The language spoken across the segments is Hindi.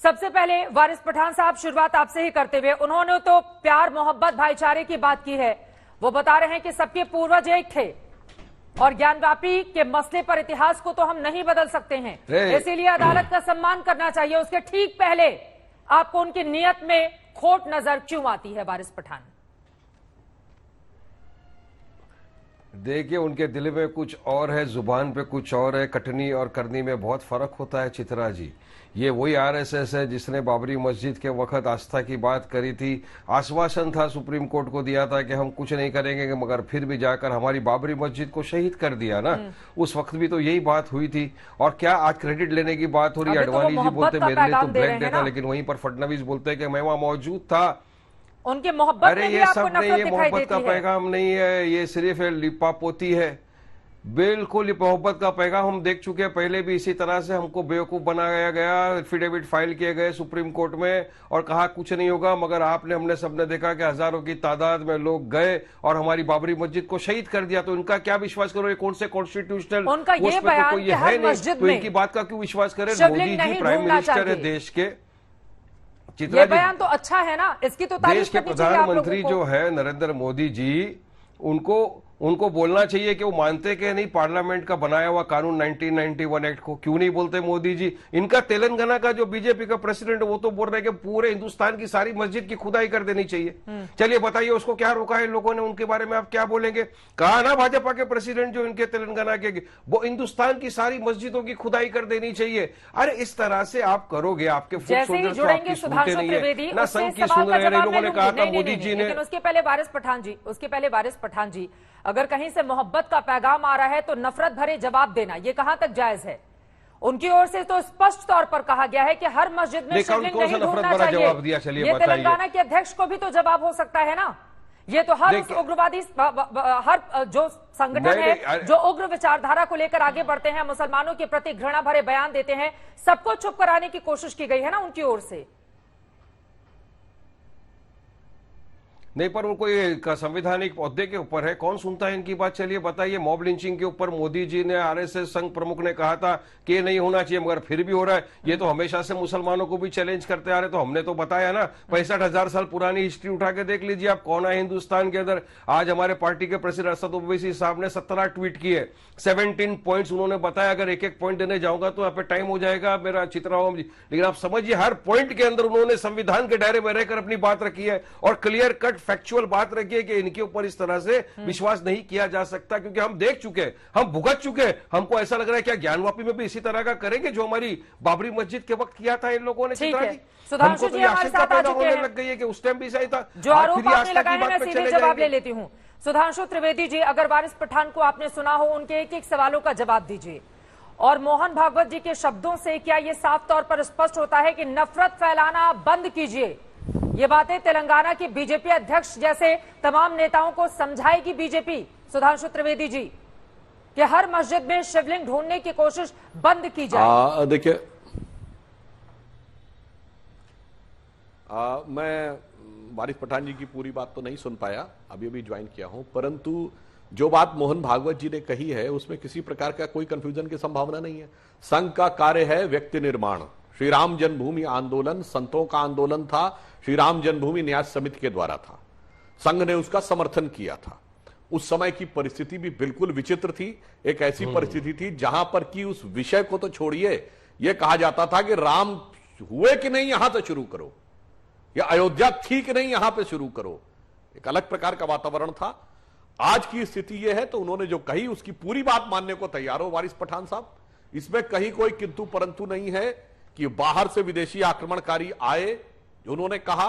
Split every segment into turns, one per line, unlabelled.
सबसे पहले वारिस पठान साहब, शुरुआत आपसे ही करते हुए, उन्होंने तो प्यार मोहब्बत भाईचारे की बात की है। वो बता रहे हैं कि सबके पूर्वज एक थे और ज्ञानवापी के मसले पर इतिहास को तो हम नहीं बदल सकते हैं, इसीलिए अदालत का सम्मान करना चाहिए। उसके ठीक पहले आपको उनकी नियत में खोट नजर क्यों आती है वारिस पठान?
देखिए, उनके दिल में कुछ और है, जुबान पे कुछ और है, कटनी और करनी में बहुत फर्क होता है। चित्रा जी, ये वही आरएसएस है जिसने बाबरी मस्जिद के वक्त आस्था की बात करी थी। आश्वासन था, सुप्रीम कोर्ट को दिया था कि हम कुछ नहीं करेंगे, मगर फिर भी जाकर हमारी बाबरी मस्जिद को शहीद कर दिया ना। उस वक्त भी तो यही बात हुई थी। और क्या आज क्रेडिट लेने की बात हो रही है? अडवाणी जी बोलते मेरे लिए तो ब्लैक डे था, लेकिन वहीं पर फडणवीस बोलते कि मैं वहां मौजूद था।
उनके मोहब्बत
अरे ये सब नहीं, ये मोहब्बत का पैगाम नहीं है, ये सिर्फ लिपापोती है। बिल्कुल ये मोहब्बत का पैगाम हम देख चुके हैं। पहले भी इसी तरह से हमको बेवकूफ बनाया गया, एफिडेविट फाइल किए गए सुप्रीम कोर्ट में और कहा कुछ नहीं होगा, मगर आपने हमने सबने देखा कि हजारों की तादाद में लोग गए और हमारी बाबरी मस्जिद को शहीद कर दिया। तो इनका क्या विश्वास करो? ये कौन से कॉन्स्टिट्यूशनल
उनका ये बयान
कोई है नहीं, तो इनकी बात का क्यों विश्वास करें? मोदी जी प्राइम मिनिस्टर है देश के।
ये बयान तो अच्छा है ना, इसकी तो तारीफ
देश के प्रधानमंत्री जो है नरेंद्र मोदी जी, उनको बोलना चाहिए कि वो मानते कि नहीं पार्लियामेंट का बनाया हुआ कानून 1991 एक्ट को। क्यों नहीं बोलते मोदी जी? इनका तेलंगाना का जो बीजेपी का प्रेसिडेंट वो तो बोल रहे हैं कि पूरे हिंदुस्तान की सारी मस्जिद की खुदाई कर देनी चाहिए। चलिए बताइए उसको क्या रोका है लोगों ने? उनके बारे में आप क्या बोलेंगे? कहा ना भाजपा के प्रेसिडेंट जो इनके तेलंगाना के, वो हिंदुस्तान की सारी मस्जिदों की खुदाई कर देनी चाहिए। अरे इस तरह से आप करोगे, आपके फुट सोल्जर्स तो आपकी सुनते नहीं है ना, संघ की सुन रहे हैं। लोगों ने कहा था मोदी जी ने।
उसके पहले वारिस पठान जी, अगर कहीं से मोहब्बत का पैगाम आ रहा है तो नफरत भरे जवाब देना ये कहां तक जायज है? उनकी ओर से तो स्पष्ट तौर पर कहा गया है कि हर मस्जिद में शिवलिंग नहीं ढूंढना चाहिए। ये तेलंगाना के अध्यक्ष को भी तो जवाब हो सकता है ना। ये तो हर उग्रवादी, हर जो संगठन है जो उग्र विचारधारा को लेकर आगे बढ़ते हैं, मुसलमानों के प्रति घृणा भरे बयान देते हैं, सबको चुप कराने की कोशिश की गई है ना उनकी ओर से।
नहीं, पर उनको ये संवैधानिक पौधे के ऊपर है, कौन सुनता है इनकी बात? चलिए बताइए। मॉब लिंचिंग के ऊपर मोदी जी ने, आरएसएस संघ प्रमुख ने कहा था कि ये नहीं होना चाहिए, मगर फिर भी हो रहा है। ये तो हमेशा से मुसलमानों को भी चैलेंज करते आ रहे, तो हमने तो बताया ना। 65,000 साल पुरानी हिस्ट्री उठा के देख लीजिए आप, कौन है हिंदुस्तान के अंदर। आज हमारे पार्टी के प्रेसिडेंट असद ओवैसी साहब ने 17 ट्वीट किए, 17 पॉइंट्स उन्होंने बताया। अगर एक एक पॉइंट देने जाऊंगा तो यहाँ पे टाइम हो जाएगा मेरा, चित्राओं जी। लेकिन आप समझिए, हर पॉइंट के अंदर उन्होंने संविधान के दायरे में रहकर अपनी बात रखी है और क्लियर कट फैक्चुअल बात रखिए कि इनके ऊपर इस तरह से विश्वास नहीं किया जा सकता, क्योंकि हम देख चुके हैं, हम भुगत चुके हैं। हमको ऐसा लग रहा है क्या ज्ञानवापी में भी इसी तरह का करेंगे जो हमारी बाबरी मस्जिद के वक्त किया था इन लोगों ने?
सुधांशु जी हमारे साथ आ चुके हैं।
लग गई है कि उस टाइम भी सही था।
जो आरोप आपने लगाए हैं मैं सीधे जवाब ले लेती हूं। सुधांशु त्रिवेदी जी, अगर वारिस पठान को आपने सुना हो, उनके एक एक सवालों का जवाब दीजिए। और मोहन भागवत जी के शब्दों से क्या यह साफ तौर पर स्पष्ट होता है कि नफरत फैलाना बंद कीजिए? ये बातें तेलंगाना के बीजेपी अध्यक्ष जैसे तमाम नेताओं को समझाएगी बीजेपी, सुधांशु त्रिवेदी जी, कि हर मस्जिद में शिवलिंग ढूंढने की कोशिश बंद की जाए?
देखिए, मैं वारिस पठान जी की पूरी बात तो नहीं सुन पाया, अभी अभी ज्वाइन किया हूं, परंतु जो बात मोहन भागवत जी ने कही है उसमें किसी प्रकार का कोई कंफ्यूजन की संभावना नहीं है। संघ का कार्य है व्यक्ति निर्माण। श्री राम जन्मभूमि आंदोलन संतों का आंदोलन था, श्री राम जन्मभूमि न्यास समिति के द्वारा था, संघ ने उसका समर्थन किया था। उस समय की परिस्थिति भी बिल्कुल विचित्र थी। एक ऐसी परिस्थिति थी जहां पर कि उस विषय को तो छोड़िए, यह कहा जाता था कि राम हुए कि नहीं यहां से शुरू करो, या अयोध्या थी कि नहीं यहां पे शुरू करो। एक अलग प्रकार का वातावरण था। आज की स्थिति यह है, तो उन्होंने जो कही उसकी पूरी बात मानने को तैयार हो वारिस पठान साहब। इसमें कहीं कोई किंतु परंतु नहीं है कि बाहर से विदेशी आक्रमणकारी आए। उन्होंने कहा,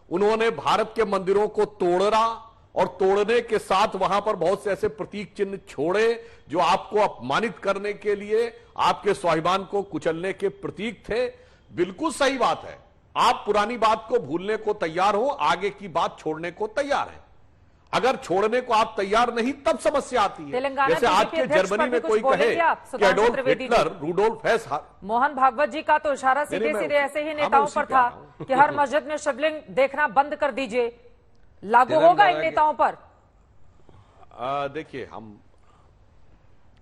उन्होंने भारत के मंदिरों को तोड़ा और तोड़ने के साथ वहां पर बहुत से ऐसे प्रतीक चिन्ह छोड़े जो आपको अपमानित करने के लिए, आपके स्वाभिमान को कुचलने के प्रतीक थे। बिल्कुल सही बात है, आप पुरानी बात को भूलने को तैयार हो, आगे की बात छोड़ने को तैयार है। अगर छोड़ने को आप तैयार नहीं तब समस्या आती है। जैसे आज के जर्मनी में कोई कहे कि Adolf Hitler, Rudolf Hess.
Mohan Bhagwat ji का तो इशारा सीधे सीधे ऐसे ही नेताओं पर था कि हर मस्जिद में शिवलिंग देखना बंद कर दीजिए। लागू होगा इन नेताओं पर?
देखिए, हम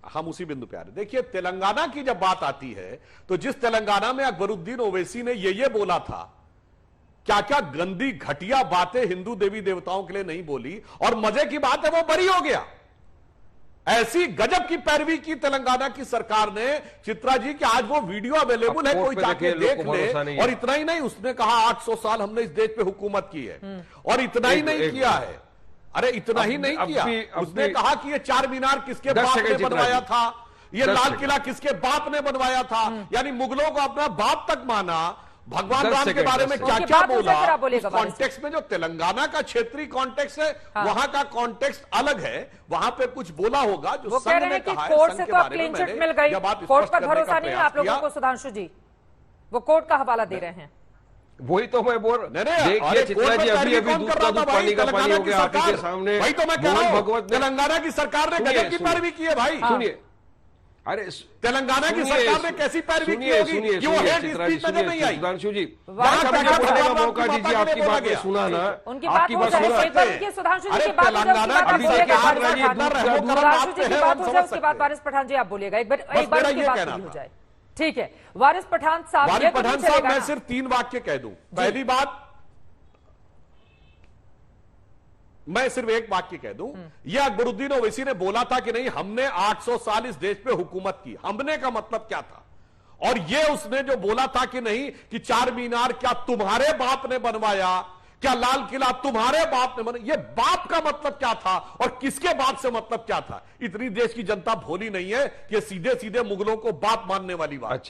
हम उसी बिंदु पे आ रहे। देखिए, तेलंगाना की जब बात आती है तो जिस तेलंगाना में अकबरुद्दीन ओवैसी ने ये बोला था, क्या क्या गंदी घटिया बातें हिंदू देवी देवताओं के लिए नहीं बोली, और मजे की बात है वो बरी हो गया। ऐसी गजब की पैरवी की तेलंगाना की सरकार ने, चित्रा जी, कि आज वो वीडियो अवेलेबल है, कोई जाके देख ले। और इतना ही नहीं, उसने कहा 800 साल हमने इस देश पे हुकूमत की है, और इतना ही नहीं किया है। अरे इतना ही नहीं किया, उसने कहा कि ये चार मीनार किसके बाप ने बनवाया था, ये लाल किला किसके बाप ने बनवाया था, यानी मुगलों को अपना बाप तक माना। भगवान राम के बारे में क्या क्या बोला, कॉन्टेक्स्ट में जो तेलंगाना का क्षेत्रीय कॉन्टेक्स्ट है, वहां का कॉन्टेक्स्ट अलग है, वहां पे कुछ बोला होगा जो संघ ने कहा है।
कोर्ट से तो क्लीन चिट मिल गई, कोर्ट पर भरोसा नहीं है आप लोगों को सुधांशु जी, वो कोर्ट का हवाला दे रहे हैं।
वही तो मैं बोल, देखिए चित्रा जी, अभी दूध का दूध पानी का पानी हो गया आंखों के सामने।
भाई तो मैं कह रहा हूं, तेलंगाना की सरकार ने गजब की पैरवी की है भाई।
सुनिए, अरे
तेलंगाना की सरकार ने कैसी पैरवी की होगी कि वो हेड स्पीच नजर नहीं आई।
सुधांशु जी, बोलने का मौका दीजिए, आपकी बात में सुना ना,
उनकी बात हो जाए, सुधांशु जी की बात हो जाए, उसके बाद वारिस पठान जी आप बोलिएगा, एक बार उसकी बात हो जाए। ठीक है, वारिस पठान साहब,
वारिस पठान साहब, मैं सिर्फ 3 वाक्य कह दूं। पहली बात, मैं सिर्फ एक वाक्य कह दूं, यह अकबरुद्दीन ओवैसी ने बोला था कि नहीं हमने 800 साल इस देश पे हुकूमत की, हमने का मतलब क्या था, और ये उसने जो बोला था कि नहीं कि चार मीनार क्या तुम्हारे बाप ने बनवाया, क्या लाल किला तुम्हारे बाप ने बनाया, ये बाप का मतलब क्या था और किसके बाप से मतलब क्या था, इतनी देश की जनता भोली नहीं है कि सीधे सीधे मुगलों को बाप मानने वाली बात।